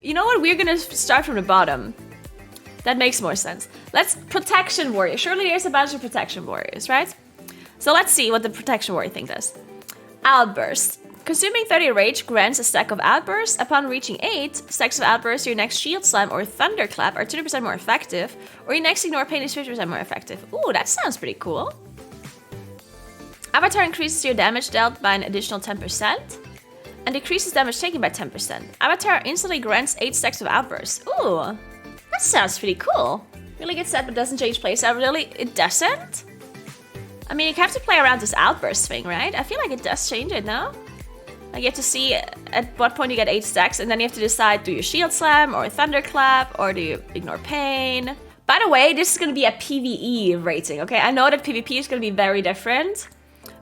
You know what? We're gonna start from the bottom. That makes more sense. Let's Protection Warrior. Surely there's a bunch of Protection Warriors, right? So let's see what the Protection Warrior thing does. Outburst. Consuming 30 rage grants a stack of outbursts. Upon reaching 8 stacks of outbursts, your next shield slam or thunderclap are 20% more effective, or your next ignore pain is 50% more effective. Ooh, that sounds pretty cool. Avatar increases your damage dealt by an additional 10%, and decreases damage taken by 10%. Avatar instantly grants 8 stacks of outbursts. Ooh, that sounds pretty cool. Really good set, but doesn't change playstyle. Really, it doesn't? I mean, you have to play around this outburst thing, right? I feel like it does change it, no? Like, you have to see at what point you get 8 stacks, and then you have to decide, do you shield slam, or thunderclap, or do you ignore pain? By the way, this is gonna be a PvE rating, okay? I know that PvP is gonna be very different,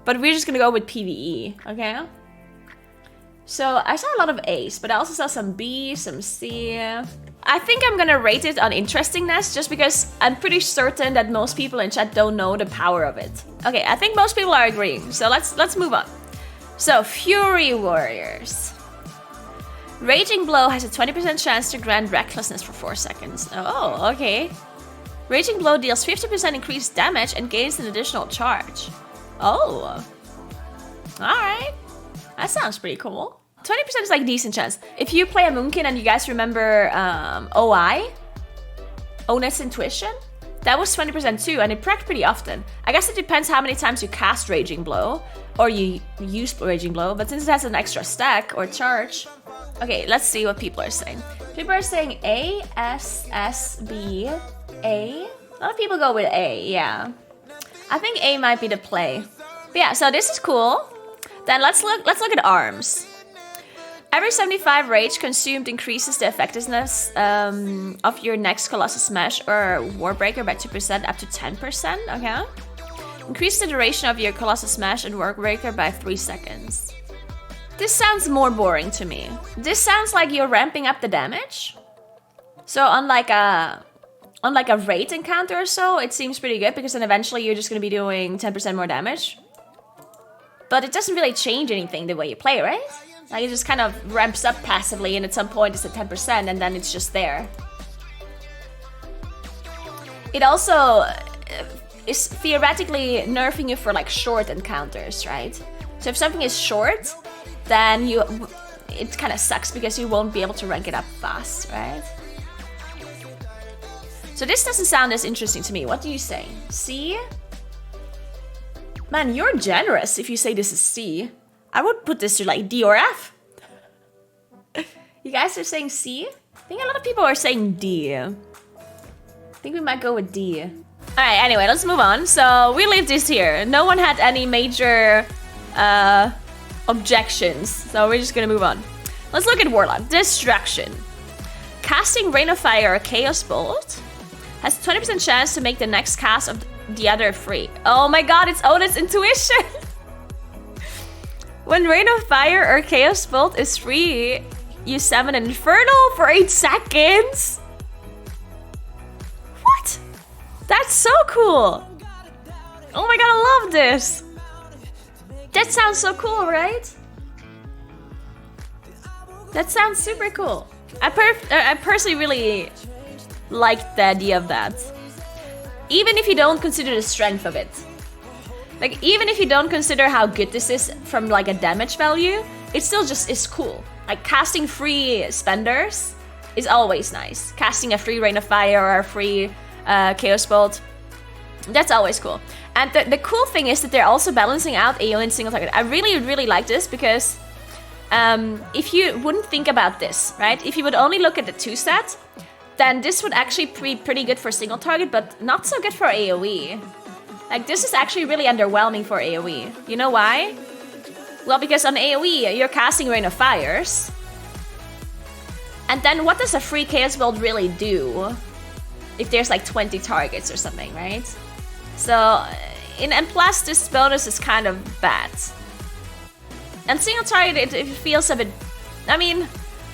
but we're just gonna go with PvE, okay? So, I saw a lot of A's, but I also saw some B, some C. I think I'm gonna rate it on interestingness, just because I'm pretty certain that most people in chat don't know the power of it. Okay, I think most people are agreeing, so let's move on. So, Fury Warriors. Raging Blow has a 20% chance to grant Recklessness for 4 seconds. Oh, okay. Raging Blow deals 50% increased damage and gains an additional charge. Oh. Alright. That sounds pretty cool. 20% is like decent chance. If you play a Moonkin and you guys remember OI, Honest Intuition, that was 20% too, and it procced pretty often. I guess it depends how many times you cast Raging Blow, or you use Raging Blow, but since it has an extra stack or charge. Okay, let's see what people are saying. People are saying A, S, S, B, A. A lot of people go with A, yeah. I think A might be the play. But yeah, so this is cool. Then let's look at arms. Every 75 rage consumed increases the effectiveness of your next Colossus Smash or Warbreaker by 2% up to 10%, okay? Increase the duration of your Colossus Smash and Warbreaker by 3 seconds. This sounds more boring to me. This sounds like you're ramping up the damage. So unlike a raid encounter or so, it seems pretty good because then eventually you're just gonna be doing 10% more damage. But it doesn't really change anything the way you play, right? Like, it just kind of ramps up passively, and at some point it's at 10%, and then it's just there. It also is theoretically nerfing you for, like, short encounters, right? So if something is short, then it kind of sucks because you won't be able to rank it up fast, right? So this doesn't sound as interesting to me. What do you say? C? Man, you're generous if you say this is C. I would put this to like D or F. You guys are saying C? I think a lot of people are saying D. I think we might go with D. Alright, anyway, let's move on. So, we leave this here. No one had any major objections. So, we're just gonna move on. Let's look at Warlock. Destruction. Casting Rain of Fire or Chaos Bolt has a 20% chance to make the next cast of the other free. Oh my god, it's Honest Intuition! When Rain of Fire or Chaos Bolt is free, you summon an Infernal for 8 seconds? What? That's so cool! Oh my god, I love this! That sounds so cool, right? That sounds super cool. I personally really like the idea of that. Even if you don't consider the strength of it. Like, even if you don't consider how good this is from, like, a damage value, it still just is cool. Like, casting free spenders is always nice. Casting a free Rain of Fire or a free Chaos Bolt, that's always cool. And the cool thing is that they're also balancing out AoE and single target. I really, really like this because if you wouldn't think about this, right? If you would only look at the 2-set, then this would actually be pretty good for single target, but not so good for AoE. Like, this is actually really underwhelming for AoE. You know why? Well, because on AoE, you're casting Rain of Fires. And then what does a free Chaos Bolt really do? If there's like 20 targets or something, right? So, and plus this bonus is kind of bad. And single target, it feels a bit... I mean,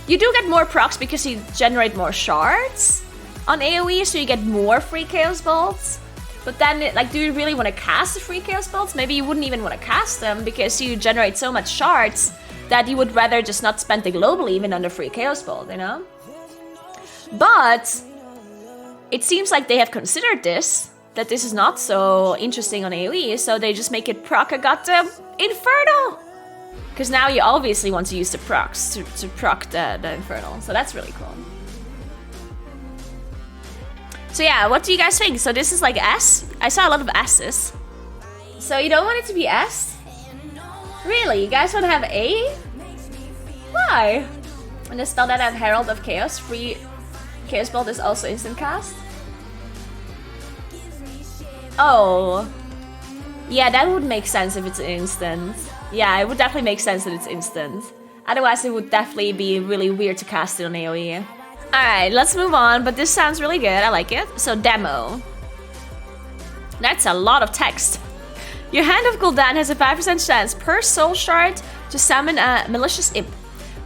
you do get more procs because you generate more shards on AoE, so you get more free Chaos Bolts. But then, like, do you really want to cast the free Chaos Bolts? Maybe you wouldn't even want to cast them because you generate so much shards that you would rather just not spend the global even on the free Chaos Bolt, you know? But it seems like they have considered this, that this is not so interesting on AoE, so they just make it proc a goddamn Infernal. Because now you obviously want to use the procs to proc the Infernal, so that's really cool. So yeah, what do you guys think? So this is like S? I saw a lot of S's. So you don't want it to be S? Really? You guys want to have A? Why? And the spell that have Herald of Chaos, free Chaos Bolt is also instant cast? Oh. Yeah, that would make sense if it's instant. Yeah, it would definitely make sense that it's instant. Otherwise, it would definitely be really weird to cast it on AoE. Alright, let's move on, but this sounds really good. I like it. So, demo. That's a lot of text. Your Hand of Gul'dan has a 5% chance per soul shard to summon a Malicious Imp.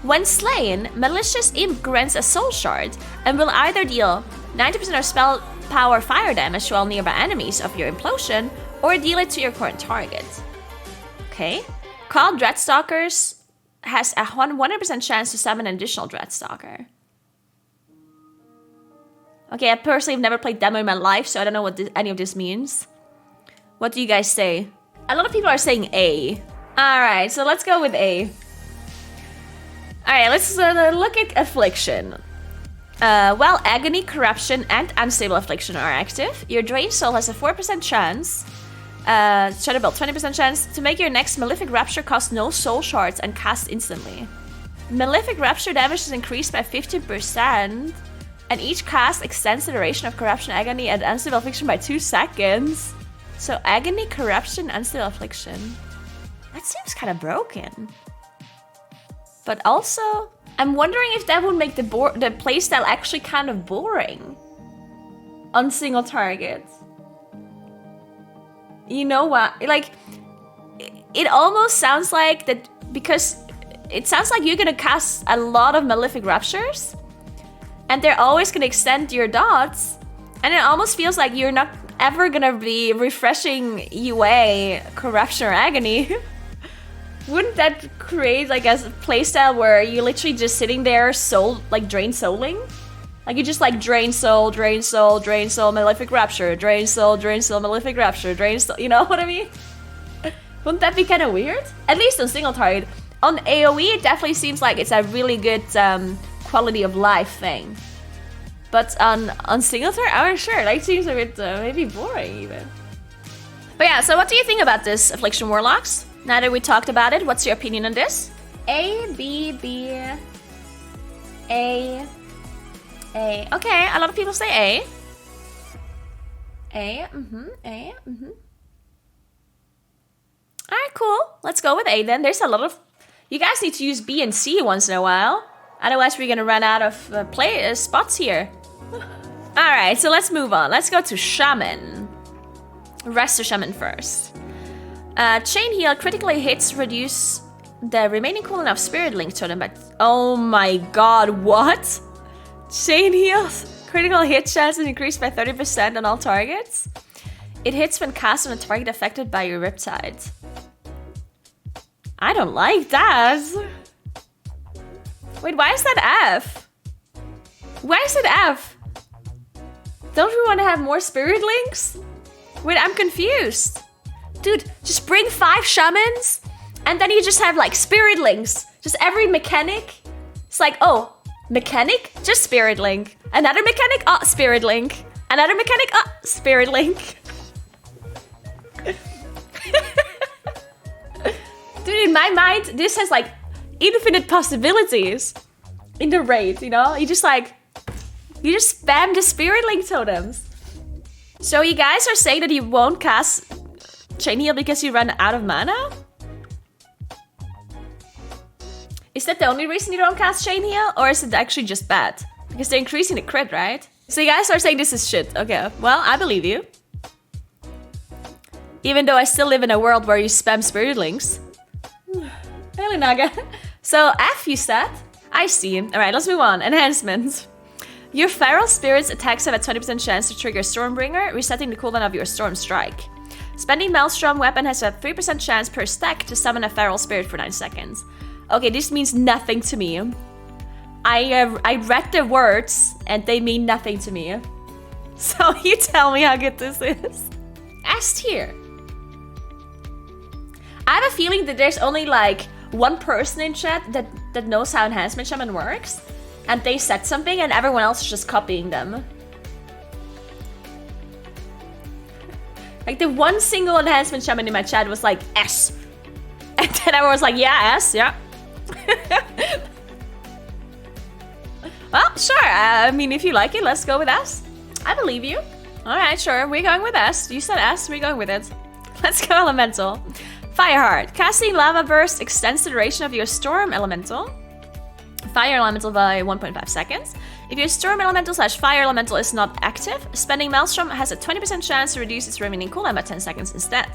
When slain, Malicious Imp grants a soul shard and will either deal 90% of spell power fire damage to all nearby enemies of your implosion or deal it to your current target. Okay. Call Dreadstalkers has a 100% chance to summon an additional Dreadstalker. Okay, I personally have never played demo in my life, so I don't know what any of this means. What do you guys say? A lot of people are saying A. Alright, so let's go with A. Alright, let's look at Affliction. Well, Agony, Corruption, and Unstable Affliction are active. Your Drained Soul has a 4% chance. Shadow Belt, 20% chance to make your next Malefic Rapture cost no soul shards and cast instantly. Malefic Rapture damage is increased by 50%, and each cast extends the duration of Corruption, Agony, and Unstable Affliction by 2 seconds. So Agony, Corruption, Unstable Affliction. That seems kind of broken. But also, I'm wondering if that would make the playstyle actually kind of boring on single targets. You know what? Like, it almost sounds like that because it sounds like you're gonna cast a lot of Malefic Raptures, and they're always gonna extend your dots, and it almost feels like you're not ever gonna be refreshing UA, Corruption, or Agony. Wouldn't that create like a playstyle where you're literally just sitting there drain souling? Like you just like drain soul, drain soul, drain soul, Malefic Rapture, drain soul, Malefic Rapture, drain soul, you know what I mean? Wouldn't that be kind of weird? At least on single target. On AoE, it definitely seems like it's a really good quality of life thing. But on single target, I'm not sure. Like, it seems a bit maybe boring even. But yeah, so what do you think about this Affliction Warlocks? Now that we talked about it, what's your opinion on this? A, B, B, A. Okay, a lot of people say A. A. Alright, cool. Let's go with A then. There's a lot of... You guys need to use B and C once in a while. Otherwise, we're gonna run out of spots here. Alright, so let's move on. Let's go to Shaman. Rest of Shaman first. Chain Heal critically hits reduce the remaining cooldown of Spirit Link totem by... Oh my god, what? Chain Heal's critical hit chance is increased by 30% on all targets. It hits when cast on a target affected by your Riptide. I don't like that. Wait, why is that F? Why is it F? Don't we want to have more Spirit Links? Wait, I'm confused. Dude, just bring 5 Shamans, and then you just have like Spirit Links. Just every mechanic. It's like, oh, mechanic? Just Spirit Link. Another mechanic? Oh, Spirit Link. Another mechanic? Oh, Spirit Link. Dude, in my mind, this has like infinite possibilities in the raid, you know? You just spam the Spirit Link totems. So you guys are saying that you won't cast Chain Heal because you run out of mana? Is that the only reason you don't cast Chain Heal? Or is it actually just bad? Because they're increasing the crit, right? So you guys are saying this is shit. Okay, well, I believe you. Even though I still live in a world where you spam Spirit Links. Really, Naga. So, F you said? I see. Alright, let's move on. Enhancement. Your Feral Spirit's attacks have a 20% chance to trigger Stormbringer, resetting the cooldown of your Storm Strike. Spending Maelstrom weapon has a 3% chance per stack to summon a Feral Spirit for 9 seconds. Okay, this means nothing to me. I read the words and they mean nothing to me. So you tell me how good this is. S tier. I have a feeling that there's only like one person in chat that knows how Enhancement Shaman works, and they said something and everyone else is just copying them. Like the one single Enhancement Shaman in my chat was like S. And then everyone was like, yeah, S, yeah. Well, sure. I mean, if you like it, let's go with S. I believe you. All right, sure. We're going with S. You said S. We're going with it. Let's go Elemental. Fireheart. Casting Lava Burst extends the duration of your Storm Elemental. Fire Elemental by 1.5 seconds. If your Storm Elemental / Fire Elemental is not active, spending Maelstrom has a 20% chance to reduce its remaining cooldown by 10 seconds instead.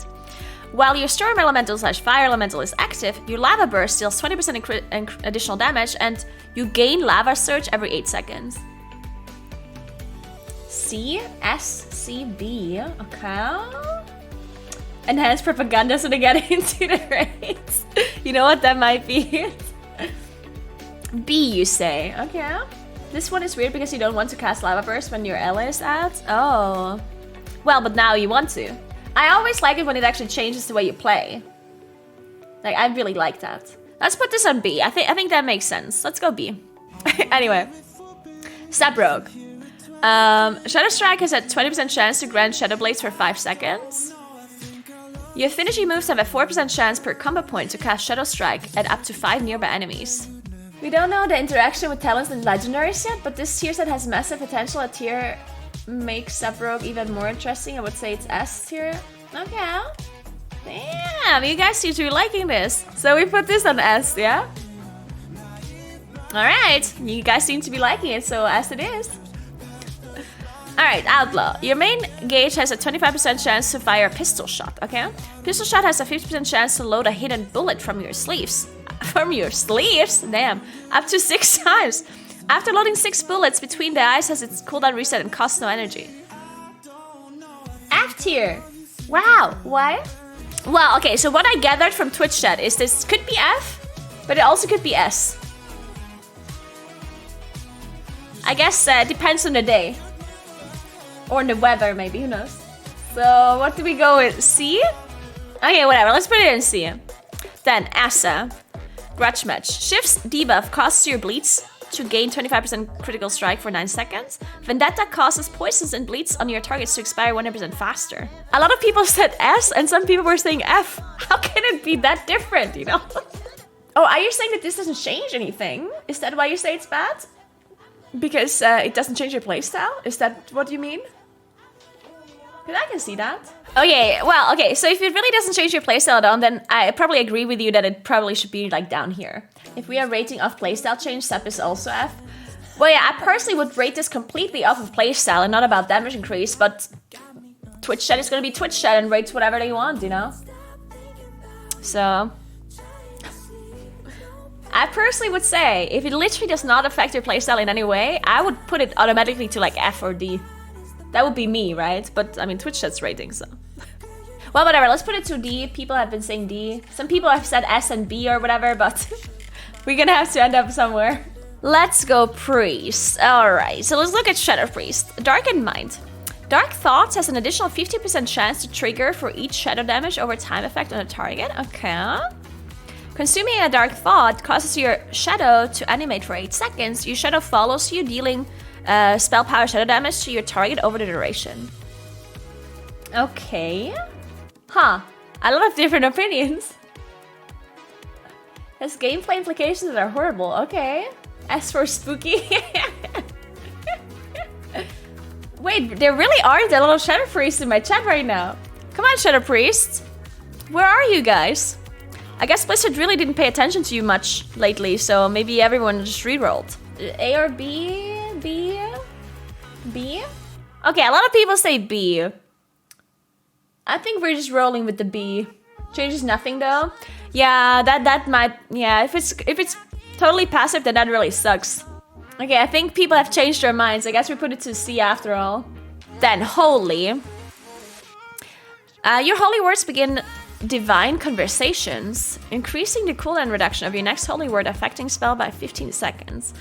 While your Storm Elemental / Fire Elemental is active, your Lava Burst deals 20% additional damage and you gain Lava Surge every 8 seconds. C, S, C, B. Okay. Enhanced Propaganda so they get into the raids. You know what? That might be it. B, you say. Okay. This one is weird because you don't want to cast Lava Burst when your ally is out. Oh. Well, but now you want to. I always like it when it actually changes the way you play. Like, I really like that. Let's put this on B. I think that makes sense. Let's go B. Anyway. Step Rogue. Shadow Strike has a 20% chance to grant Shadow Blades for 5 seconds. Your finishing moves have a 4% chance per combo point to cast Shadow Strike at up to 5 nearby enemies. We don't know the interaction with talents and legendaries yet, but this tier set has massive potential. A tier makes Step Rogue even more interesting. I would say it's S tier. Okay. Damn, you guys seem to be liking this. So we put this on S, yeah? Alright, you guys seem to be liking it, so S it is. Alright, Outlaw. Your main gauge has a 25% chance to fire a pistol shot, okay? Pistol shot has a 50% chance to load a hidden bullet from your sleeves. From your sleeves? Damn. Up to 6 times. After loading 6 bullets, Between the Eyes has its cooldown reset and costs no energy. F tier. Wow. Why? Well, okay, so what I gathered from Twitch chat is this could be F, but it also could be S. I guess it depends on the day. Or the weather, maybe, who knows. So, what do we go with? C? Okay, whatever, let's put it in C. Then, Asa. Grudge Match. Shifts debuff costs your bleeds to gain 25% critical strike for 9 seconds. Vendetta causes poisons and bleeds on your targets to expire 100% faster. A lot of people said S and some people were saying F. How can it be that different, you know? Oh, are you saying that this doesn't change anything? Is that why you say it's bad? Because it doesn't change your playstyle? Is that what you mean? Because I can see that. Okay, well, okay, so if it really doesn't change your playstyle at all, then I probably agree with you that it probably should be like down here. If we are rating off playstyle change, Sep is also F. Well, yeah, I personally would rate this completely off of playstyle and not about damage increase, but Twitch chat is gonna be Twitch chat and rates whatever they want, you know? So I personally would say, if it literally does not affect your playstyle in any way, I would put it automatically to like F or D. That would be me, right? But I mean, Twitch chat's rating, so. Well, whatever, let's put it to D. People have been saying D. Some people have said S and B or whatever, but we're gonna have to end up somewhere. Let's go Priest. Alright, so let's look at Shadow Priest. Darkened Mind. Dark Thoughts has an additional 50% chance to trigger for each shadow damage over time effect on a target. Okay. Consuming a Dark Thought causes your shadow to animate for 8 seconds. Your shadow follows you, dealing spell power shadow damage to your target over the duration. Okay. Huh. A lot of different opinions. Has gameplay implications that are horrible. Okay. As for spooky. Wait, there really aren't a lot of Shadow Priests in my chat right now. Come on, Shadow Priests. Where are you guys? I guess Blizzard really didn't pay attention to you much lately, so maybe everyone just rerolled. A or B? B? B? Okay, a lot of people say B. I think we're just rolling with the B. Changes nothing though. Yeah, that might, yeah, if it's totally passive, then that really sucks. Okay, I think people have changed their minds. I guess we put it to C after all. Then Holy. Your holy words begin divine conversations, increasing the cooldown reduction of your next holy word affecting spell by 15 seconds.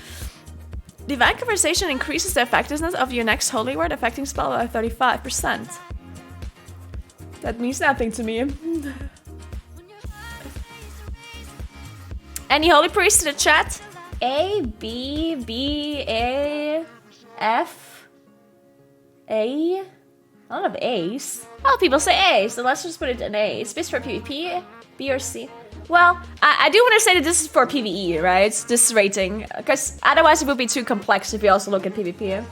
Divine Conversation increases the effectiveness of your next holy word affecting spell by 35%. That means nothing to me. Any holy priest in the chat? A, B, B, A, F, A. I don't have A's. Oh, people say A, so let's just put it in A. Is this for PvP? B or C? Well, I do want to say that this is for PvE, right? This rating. Because otherwise it would be too complex if we also look at PvP.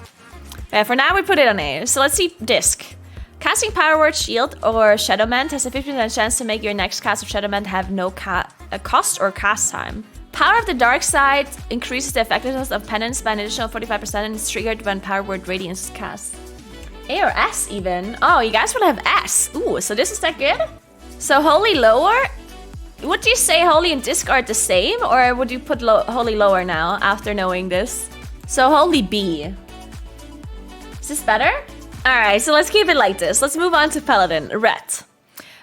For now, we put it on A. So let's see Disc. Casting Power Word, Shield, or Shadowmend has a 50% chance to make your next cast of Shadowmend have no cost or cast time. Power of the Dark Side increases the effectiveness of Penance by an additional 45% and is triggered when Power Word Radiance is cast. A or S even? Oh, you guys will have S. Ooh, so this is that good? So Holy lower? Would you say Holy and Disc are the same? Or would you put Holy lower now after knowing this? So Holy B. Is this better? Alright, so let's keep it like this. Let's move on to Paladin, Ret.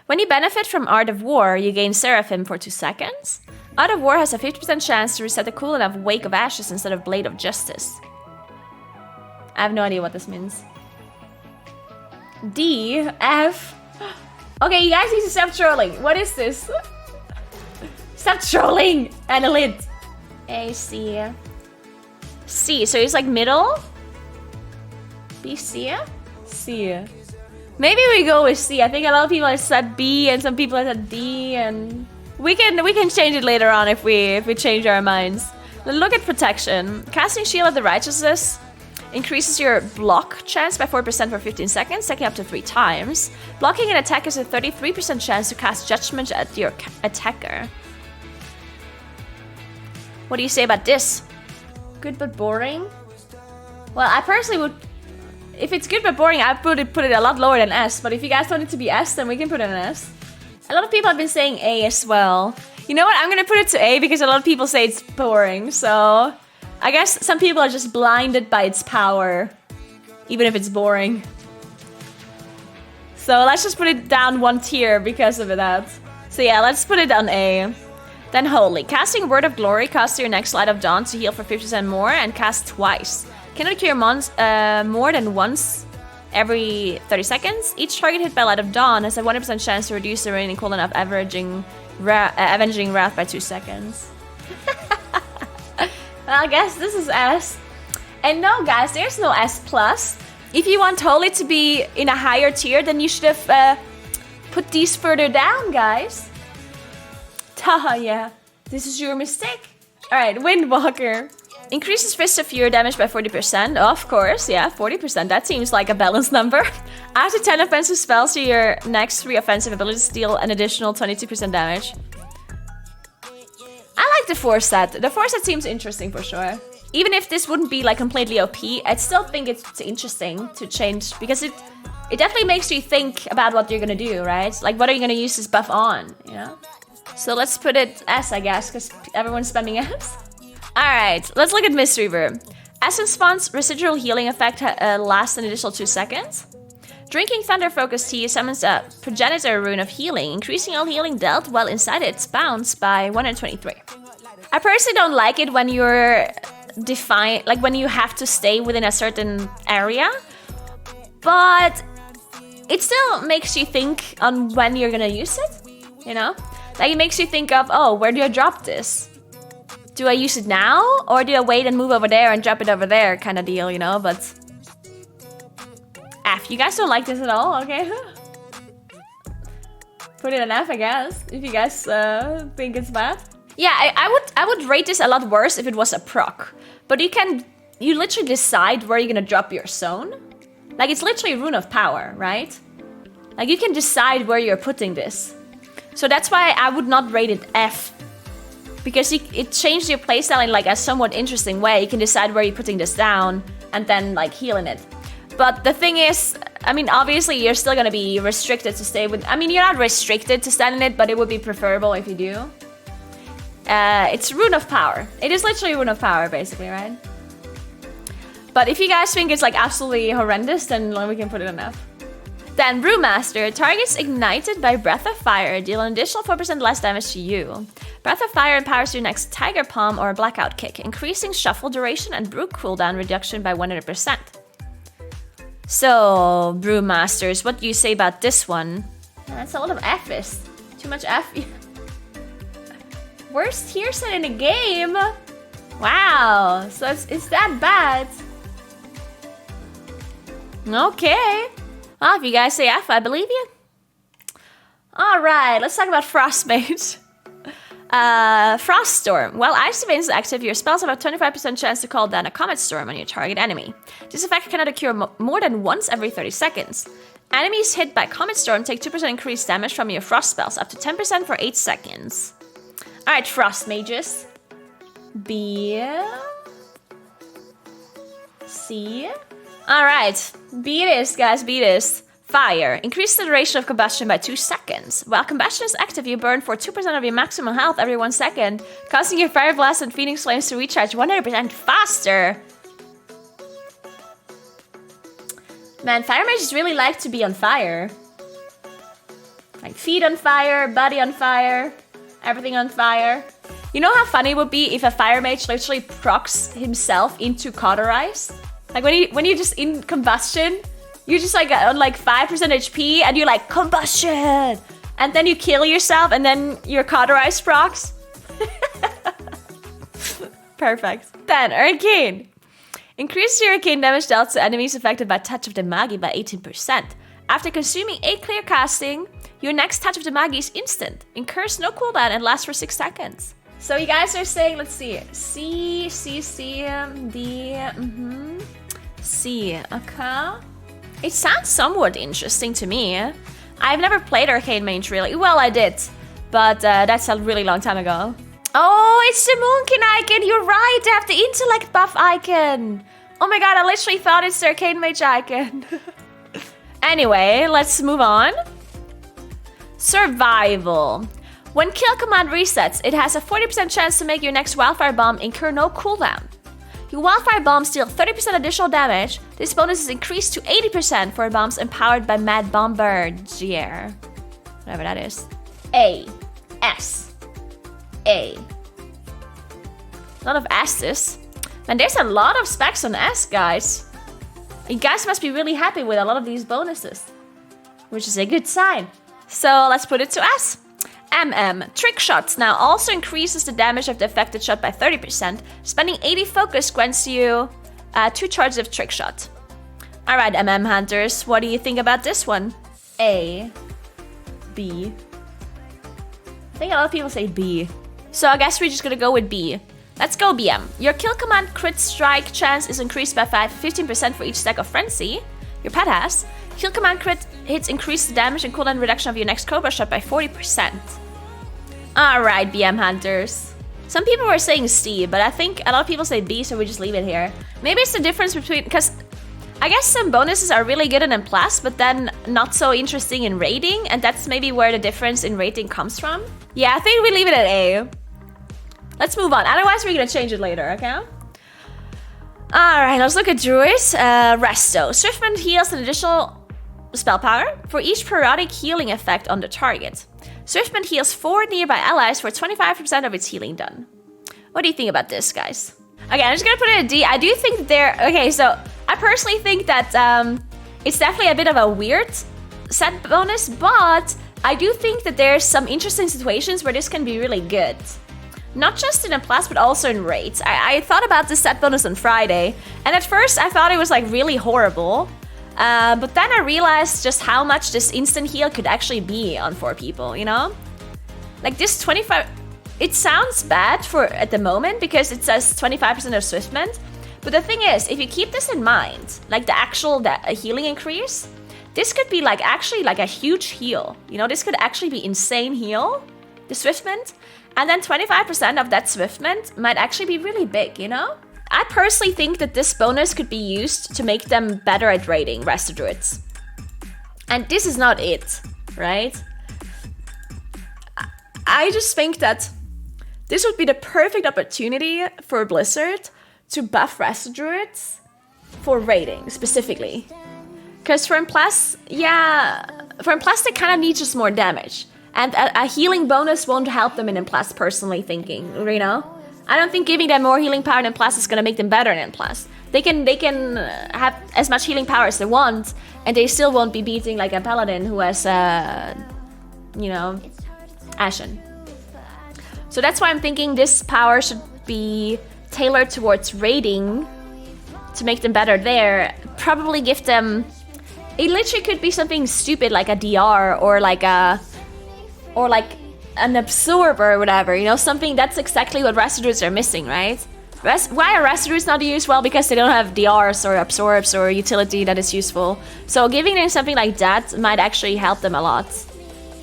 When you benefit from Art of War, you gain Seraphim for 2 seconds. Art of War has a 50% chance to reset the cooldown of Wake of Ashes instead of Blade of Justice. I have no idea what this means. D, F. Okay, you guys need to stop trolling. What is this? Stop trolling! Annelid. A, C. C, so it's like middle? B, C? C. Maybe we go with C. I think a lot of people have said B and some people have said D, and we can change it later on if we change our minds. Look at protection. Casting Shield of the Righteousness increases your block chance by 4% for 15 seconds, taking up to 3 times. Blocking an attack has a 33% chance to cast Judgment at your attacker. What do you say about this? Good but boring? Well, I personally would... If it's good but boring, I'd put it a lot lower than S. But if you guys want it to be S, then we can put it in S. A lot of people have been saying A as well. You know what? I'm gonna put it to A because a lot of people say it's boring. So I guess some people are just blinded by its power, even if it's boring. So let's just put it down 1 tier because of that. So yeah, let's put it on A. Then Holy. Casting Word of Glory costs your next Light of Dawn to heal for 50% more and cast twice. Cannot cure more than once every 30 seconds. Each target hit by Light of Dawn has a 100% chance to reduce the remaining cooldown of Avenging Wrath by 2 seconds. Well, I guess this is S. And no, guys, there's no S+. If you want Holy to be in a higher tier, then you should have put these further down, guys. Haha, yeah. This is your mistake. Alright, Windwalker. Increases Fist of Fury damage by 40%. Of course, yeah, 40%. That seems like a balanced number. After 10 offensive spells, your next 3 offensive abilities deal an additional 22% damage. I like the 4 set. The 4 set seems interesting for sure. Even if this wouldn't be like completely OP, I'd still think it's interesting to change because it definitely makes you think about what you're gonna do, right? Like, what are you gonna use this buff on, you know? So let's put it S, I guess, because everyone's spamming S. Alright, let's look at Mistweaver. Essence Fund's residual healing effect lasts an additional 2 seconds. Drinking Thunder Focus Tea summons a Progenitor Rune of Healing, increasing all healing dealt while inside its bounce by 123. I personally don't like it when you're like when you have to stay within a certain area, but it still makes you think on when you're gonna use it, you know? Like, it makes you think of, oh, where do I drop this? Do I use it now? Or do I wait and move over there and drop it over there kind of deal, you know? But F, you guys don't like this at all? Okay. Put it an F, I guess, if you guys think it's bad. Yeah, I would rate this a lot worse if it was a proc. But you literally decide where you're gonna drop your zone. Like, it's literally Rune of Power, right? Like, you can decide where you're putting this. So that's why I would not rate it F. Because it changed your playstyle in like a somewhat interesting way. You can decide where you're putting this down and then like healing it. But the thing is, I mean, obviously you're still gonna be restricted to stay with, I mean, you're not restricted to stand in it, but it would be preferable if you do. It's Rune of Power. It is literally Rune of Power, basically, right? But if you guys think it's like absolutely horrendous, then we can put it on F. Then Brewmaster. Targets ignited by Breath of Fire deal an additional 4% less damage to you. Breath of Fire empowers your next Tiger Palm or Blackout Kick, increasing shuffle duration and brew cooldown reduction by 100%. So, Brewmasters, what do you say about this one? That's a lot of F's. Too much F. Worst tier set in the game? Wow, so it's that bad. Okay. Well, if you guys say F, I believe you. Alright, let's talk about Frostmage. Froststorm. While Ice Vein is active, your spells have a 25% chance to call down a Comet Storm on your target enemy. This effect cannot occur more than once every 30 seconds. Enemies hit by Comet Storm take 2% increased damage from your Frost spells, up to 10% for 8 seconds. Alright, Frost Mages. B. C. Alright, B it is, guys, B it is. Fire. Increase the duration of combustion by 2 seconds. While combustion is active, you burn for 2% of your maximum health every 1 second, causing your Fire Blast and Phoenix Flames to recharge 100% faster. Man, Fire Mages really like to be on fire. Like feet on fire, body on fire, everything on fire. You know how funny it would be if a Fire Mage literally procs himself into Cauterize? Like when you just in combustion, you're just like on like 5% HP and you're like, combustion! And then you kill yourself and then your Cauterize procs. Perfect. Then, Arcane. Increase your arcane damage dealt to enemies affected by Touch of the Magi by 18%. After consuming 8 clear casting, your next Touch of the Magi is instant, incurs no cooldown, and lasts for 6 seconds. So you guys are saying, let's see, C, D, C, okay. It sounds somewhat interesting to me. I've never played Arcane Mage really. Well, I did, but that's a really long time ago. Oh, it's the Moonkin icon. You're right. They have the intellect buff icon. Oh my god, I literally thought it's the Arcane Mage icon. Anyway, let's move on. Survival. When kill command resets, it has a 40% chance to make your next Wildfire Bomb incur no cooldown. Your Wildfire Bombs deal 30% additional damage. This bonus is increased to 80% for bombs empowered by Mad Bombardier. Whatever that is. A. S. A. A lot of S's. Man, there's a lot of specs on S, guys. You guys must be really happy with a lot of these bonuses, which is a good sign. So let's put it to S. MM. Trick Shots now also increases the damage of the affected shot by 30%. Spending 80 focus grants you 2 charges of Trick Shot. Alright, MM Hunters, what do you think about this one? A. B. I think a lot of people say B. So I guess we're just gonna go with B. Let's go BM. Your kill command crit strike chance is increased by 15% for each stack of Frenzy. Your pet has. Kill command crit hits increase the damage and cooldown reduction of your next Cobra shot by 40%. Alright, BM Hunters. Some people were saying C, but I think a lot of people say B, so we just leave it here. Maybe it's the difference between... Because I guess some bonuses are really good in M+, but then not so interesting in rating, and that's maybe where the difference in rating comes from. Yeah, I think we leave it at A. Let's move on. Otherwise, we're gonna change it later, okay? Alright, let's look at Druids. Resto. Swiftman heals an additional spell power for each periodic healing effect on the target. Swiftman heals 4 nearby allies for 25% of its healing done. What do you think about this, guys? Okay, I'm just gonna put it at D. I do think that they're... Okay, so I personally think that it's definitely a bit of a weird set bonus, but I do think that there's some interesting situations where this can be really good. Not just in a plus, but also in raids. I thought about the set bonus on Friday, and at first I thought it was like really horrible. But then I realized just how much this instant heal could actually be on 4 people, you know? Like this 25... It sounds bad for at the moment because it says 25% of Swiftment. But the thing is, if you keep this in mind, like the actual healing increase, this could be like actually like a huge heal. You know, this could actually be insane heal, the Swiftment. And then 25% of that Swiftment might actually be really big, you know? I personally think that this bonus could be used to make them better at raiding Resto Druids. And this is not it, right? I just think that this would be the perfect opportunity for Blizzard to buff Resto Druids for raiding specifically. Because for Plus, yeah, for Plus they kind of need just more damage. And a healing bonus won't help them in Plus, personally thinking, you know? I don't think giving them more healing power in Plus is going to make them better in Plus. They can have as much healing power as they want, and they still won't be beating like a Paladin who has, you know, Ashen. So that's why I'm thinking this power should be tailored towards raiding to make them better there. Probably give them... It literally could be something stupid like a DR or like a... Or like an absorber or whatever, you know? Something that's exactly what Residus are missing, right? Why are Residus not used? Well, because they don't have DRs or absorbs or utility that is useful. So giving them something like that might actually help them a lot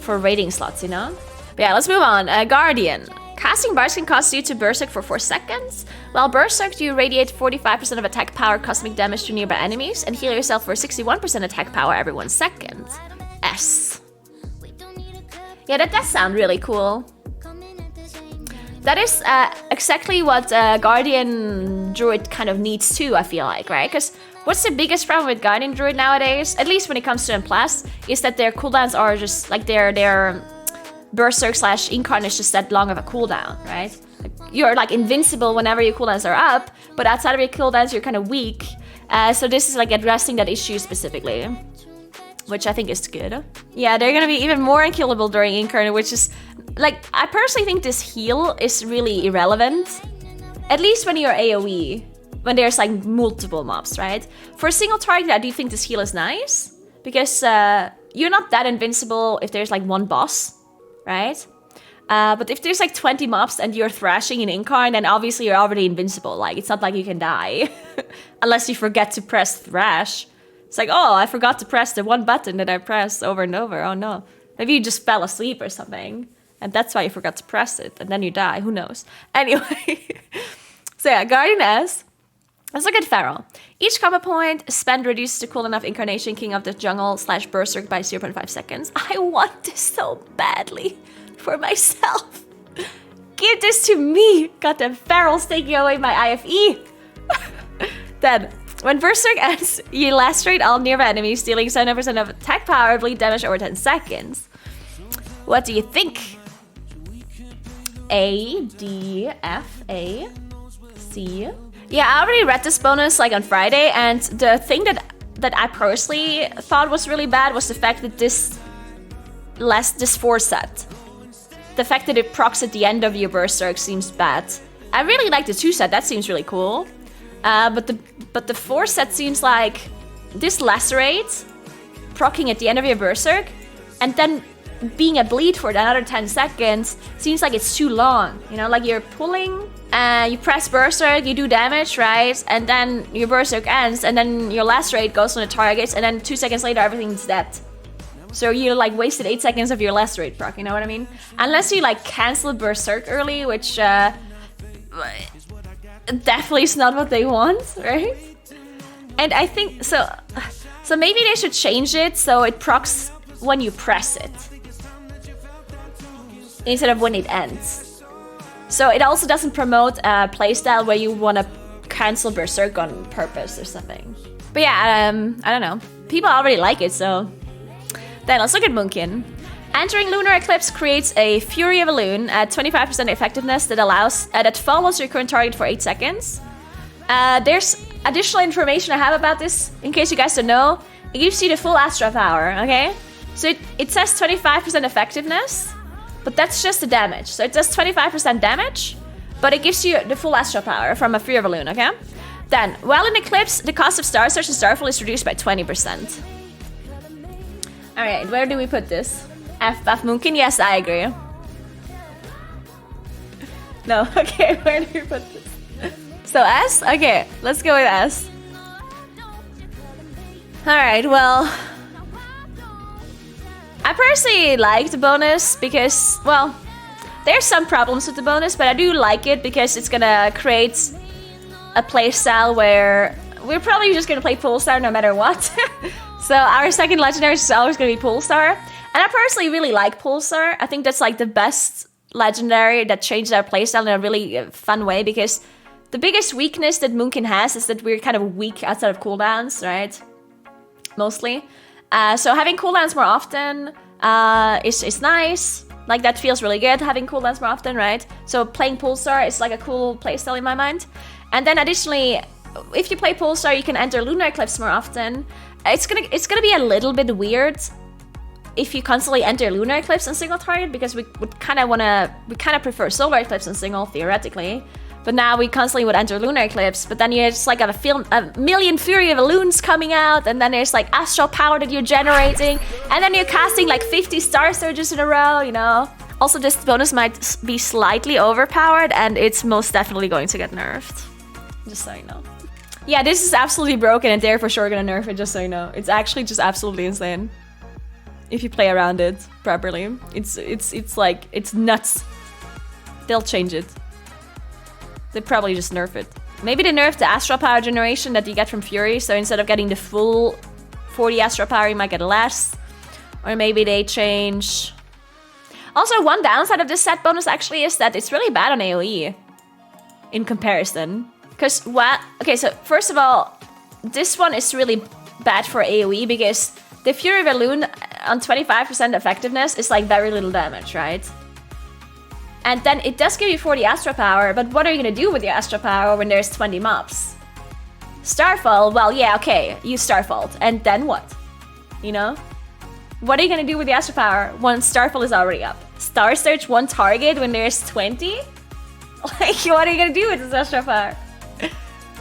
for raiding slots, you know? But yeah, let's move on. Guardian. Casting Bars can cost you to Berserk for 4 seconds. While Berserk, you radiate 45% of attack power cosmic damage to nearby enemies and heal yourself for 61% attack power every 1 second. S. Yeah, that does sound really cool. That is exactly what Guardian Druid kind of needs too, I feel like, right? Because what's the biggest problem with Guardian Druid nowadays, at least when it comes to M+, is that their cooldowns are just, like, their Berserk / Incarn is just that long of a cooldown, right? You're like invincible whenever your cooldowns are up, but outside of your cooldowns you're kind of weak. So this is like addressing that issue specifically, which I think is good. Yeah, they're gonna be even more unkillable during Incarn, which is like, I personally think this heal is really irrelevant. At least when you're AoE, when there's like multiple mobs, right? For a single target, I do think this heal is nice because you're not that invincible if there's like one boss, right? But if there's like 20 mobs and you're thrashing in Incarn, then obviously you're already invincible. Like, it's not like you can die. Unless you forget to press thrash. It's like, oh, I forgot to press the one button that I pressed over and over. Oh no. Maybe you just fell asleep or something. And that's why you forgot to press it. And then you die. Who knows? Anyway. So yeah, Guardian S. Let's look at Feral. Each combo point spent reduces the cooldown of Incarnation King of the Jungle / Berserk by 0.5 seconds. I want this so badly for myself. Give this to me. Goddamn, Feral's taking away my IFE. Then, when Berserk ends, you lacerate all nearby enemies, dealing 70% of attack power, bleed damage over 10 seconds. What do you think? A, D, F, A, C. Yeah, I already read this bonus like on Friday, and the thing that I personally thought was really bad was the fact that this 4 set. The fact that it procs at the end of your Berserk seems bad. I really like the 2 set, that seems really cool. But the 4 set seems like this lacerate, proccing at the end of your Berserk, and then being a bleed for another 10 seconds seems like it's too long. You know, like you're pulling, you press Berserk, you do damage, right? And then your Berserk ends, and then your lacerate goes on the targets, and then 2 seconds later everything's dead. So you like wasted 8 seconds of your lacerate proc, you know what I mean? Unless you like cancel Berserk early, which definitely is not what they want, right? And I think, so maybe they should change it so it procs when you press it, instead of when it ends. So it also doesn't promote a playstyle where you want to cancel Berserk on purpose or something. But yeah, I don't know. People already like it, so... Then let's look at Moonkin. Entering Lunar Eclipse creates a Fury of a Loon at 25% effectiveness that follows your current target for 8 seconds. There's additional information I have about this, in case you guys don't know. It gives you the full Astra power, okay? So it says 25% effectiveness, but that's just the damage. So it does 25% damage, but it gives you the full Astra power from a Fury of a Loon, okay? Then, while in Eclipse, the cost of Star Search and Starfall is reduced by 20%. Alright, where do we put this? F buff Moonkin? Yes, I agree. No, okay, where do we put this? So S? Okay, let's go with S. Alright, well... I personally like the bonus because, well, there's some problems with the bonus, but I do like it because it's gonna create a playstyle where we're probably just gonna play Polestar no matter what. So our second legendary is always gonna be Polestar. And I personally really like Polestar. I think that's like the best legendary that changed our playstyle in a really fun way, because the biggest weakness that Moonkin has is that we're kind of weak outside of cooldowns, right? mostly. So having cooldowns more often is nice. Like, that feels really good, having cooldowns more often, right? So playing Pulsar is like a cool playstyle in my mind. And then additionally, if you play Pulsar, you can enter Lunar Eclipse more often. It's gonna be a little bit weird if you constantly enter Lunar Eclipse on single target, because we kind of prefer Solar Eclipse on single, theoretically. But now we constantly would enter Lunar Eclipse, but then you just like have a million Fury of Loons coming out, and then there's like Astral Power that you're generating, and then you're casting like 50 Star Surges in a row, you know? Also, this bonus might be slightly overpowered, and it's most definitely going to get nerfed. Just so you know. Yeah, this is absolutely broken, and they're for sure gonna nerf it, just so you know. It's actually just absolutely insane. If you play around it properly. It's like, it's nuts. They'll change it. They probably just nerf it. Maybe they nerf the Astral Power generation that you get from Fury, so instead of getting the full 40 Astral Power, you might get less. Or maybe they change... Also, one downside of this set bonus actually is that it's really bad on AoE. In comparison. Because what... Okay, so first of all, this one is really bad for AoE because the Fury of a Loon on 25% effectiveness is like very little damage, right? And then it does give you 40 Astral Power, but what are you gonna do with your Astral Power when there's 20 mobs? Starfall, well, yeah, okay, use Starfall. And then what? You know? What are you gonna do with the Astral Power once Starfall is already up? Star Search one target when there's 20? Like, what are you gonna do with this Astral Power?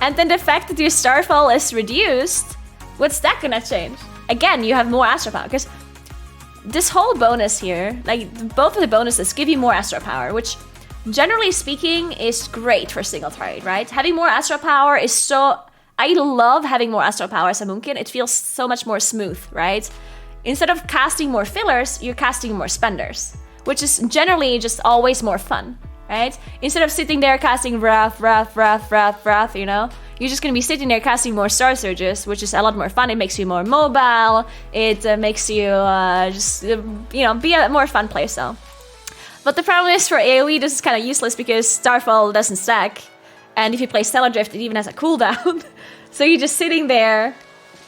And then the fact that your Starfall is reduced, what's that gonna change? Again, you have more Astral Power, because this whole bonus here, like both of the bonuses give you more Astral Power, which generally speaking is great for single target, right? Having more Astral Power is so... I love having more Astral Power as a Moonkin. It feels so much more smooth, right? Instead of casting more fillers, you're casting more spenders, which is generally just always more fun, right? Instead of sitting there casting Wrath, you know? You're just gonna be sitting there casting more Star Surges, which is a lot more fun. It makes you more mobile. It makes you you know, be a more fun playstyle. But the problem is for AoE, this is kind of useless because Starfall doesn't stack. And if you play Stellar Drift, it even has a cooldown. So you're just sitting there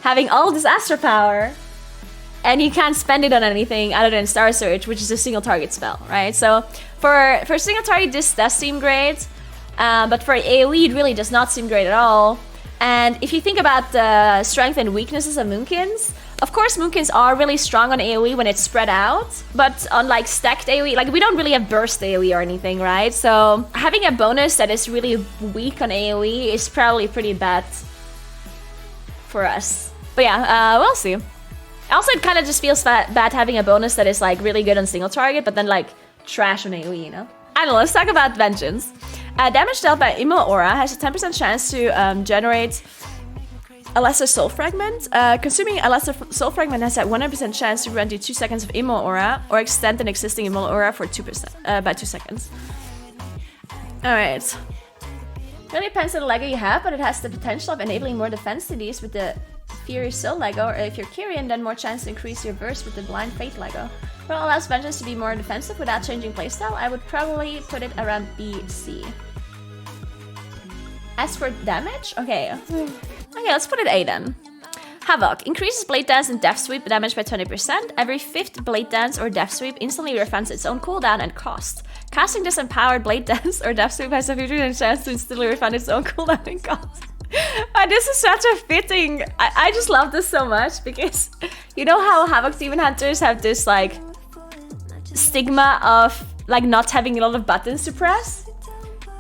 having all this Astral Power, and you can't spend it on anything other than Star Surge, which is a single target spell, right? So for single target, this does seem great. But for AoE, it really does not seem great at all. And if you think about the strength and weaknesses of Moonkins, of course Moonkins are really strong on AoE when it's spread out, but on like stacked AoE, like we don't really have burst AoE or anything, right? So having a bonus that is really weak on AoE is probably pretty bad for us. But yeah, we'll see. Also, it kind of just feels bad having a bonus that is like really good on single target, but then like trash on AoE, you know? I don't know, let's talk about Vengeance. Damage dealt by Immo Aura has a 10% chance to generate a Lesser Soul Fragment. Consuming a Lesser Soul Fragment has a 100% chance to grant you 2 seconds of Immo Aura, or extend an existing Immo Aura for 2% by 2 seconds. Alright. Really depends on the Lego you have, but it has the potential of enabling more defense to these with the Fury Soul Lego, or if you're Kyrian, then more chance to increase your burst with the Blind Fate Lego. But it allows Vengeance to be more defensive without changing playstyle. I would probably put it around BC. As for damage, okay, let's put it A then. Havoc increases Blade Dance and Death Sweep damage by 20%. Every 5th Blade Dance or Death Sweep instantly refunds its own cooldown and cost. Casting this empowered Blade Dance or Death Sweep has a 50% chance to instantly refund its own cooldown and cost. This is such a fitting... I just love this so much because you know how Havoc Demon Hunters have this like stigma of like not having a lot of buttons to press?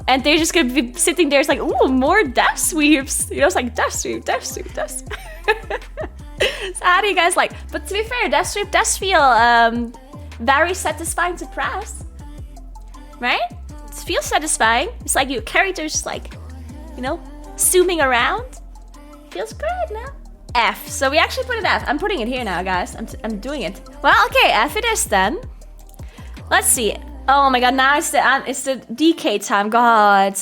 And they're just gonna be sitting there, it's like, ooh, more Death Sweeps. You know, it's like, Death Sweep, Death Sweep, Death Sweep. So how do you guys like? But to be fair, Death Sweep does feel very satisfying to press. Right? It feels satisfying. It's like your character's just like, you know, zooming around. Feels good, no? F. So we actually put it F. I'm putting it here now, guys. I'm doing it. Well, okay, F it is then. Let's see. Oh my god, now it's the DK time, god.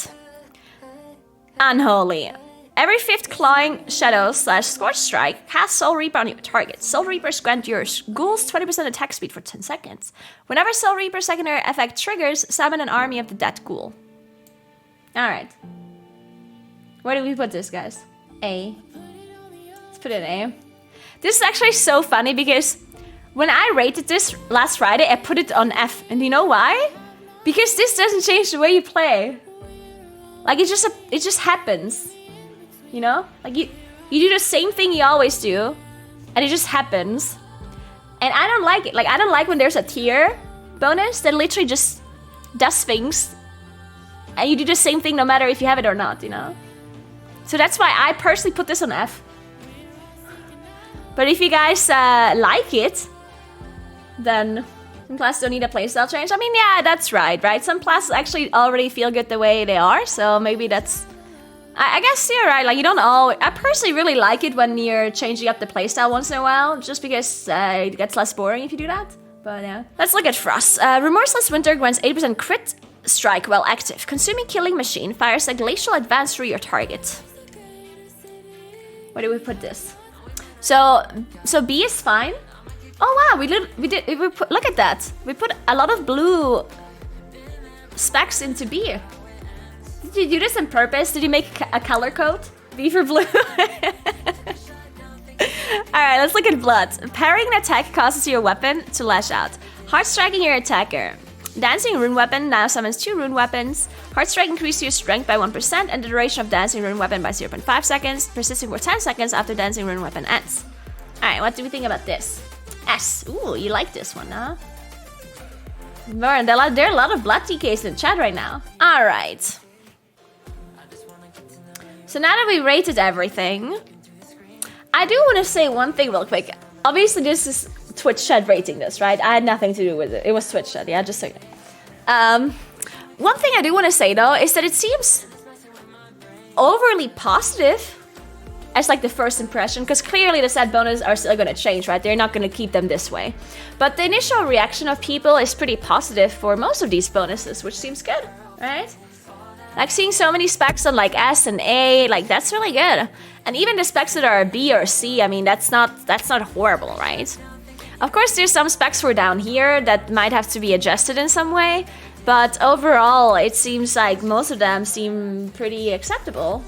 Unholy. Every 5th Clawing Shadow / Scorch Strike cast Soul Reaper on your target. Soul Reapers grant your ghouls 20% attack speed for 10 seconds. Whenever Soul Reaper secondary effect triggers, summon an army of the dead ghoul. Alright. Where do we put this, guys? A. Let's put it in A. This is actually so funny because when I rated this last Friday, I put it on F. And you know why? Because this doesn't change the way you play. Like, it just happens. You know? Like, you do the same thing you always do, and it just happens. And I don't like it. Like, I don't like when there's a tier bonus that literally just does things, and you do the same thing no matter if you have it or not, you know? So that's why I personally put this on F. But if you guys like it, then some classes don't need a playstyle change. I mean, yeah, that's right? Some classes actually already feel good the way they are, so maybe that's... I guess you're right, like, you don't always... I personally really like it when you're changing up the playstyle once in a while, just because it gets less boring if you do that. But yeah. Let's look at Frost. Remorseless Winter grants 80% crit strike while active. Consuming Killing Machine fires a glacial advance through your target. Where do we put this? So B is fine. Oh wow, we put, look at that. We put a lot of blue specs into B. Did you do this on purpose? Did you make a color code? B for blue? Alright, let's look at Blood. Parrying an attack causes your weapon to lash out. Hard striking your attacker. Dancing Rune Weapon now summons 2 rune weapons. Hard Strike increases your strength by 1% and the duration of Dancing Rune Weapon by 0.5 seconds, persisting for 10 seconds after Dancing Rune Weapon ends. Alright, what do we think about this? S. Ooh, you like this one, huh? Lauren, there are a lot of Blood TKs in the chat right now. Alright. So now that we rated everything, I do want to say one thing real quick. Obviously, this is Twitch chat rating this, right? I had nothing to do with it. It was Twitch chat, yeah, just so you know. One thing I do want to say, though, is that it seems overly positive as, like, the first impression, because clearly the set bonus are still going to change, right? They're not going to keep them this way. But the initial reaction of people is pretty positive for most of these bonuses, which seems good, right? Like, seeing so many specs on, like, S and A, like, that's really good. And even the specs that are B or C, I mean, that's not horrible, right? Of course, there's some specs for down here that might have to be adjusted in some way, but overall, it seems like most of them seem pretty acceptable.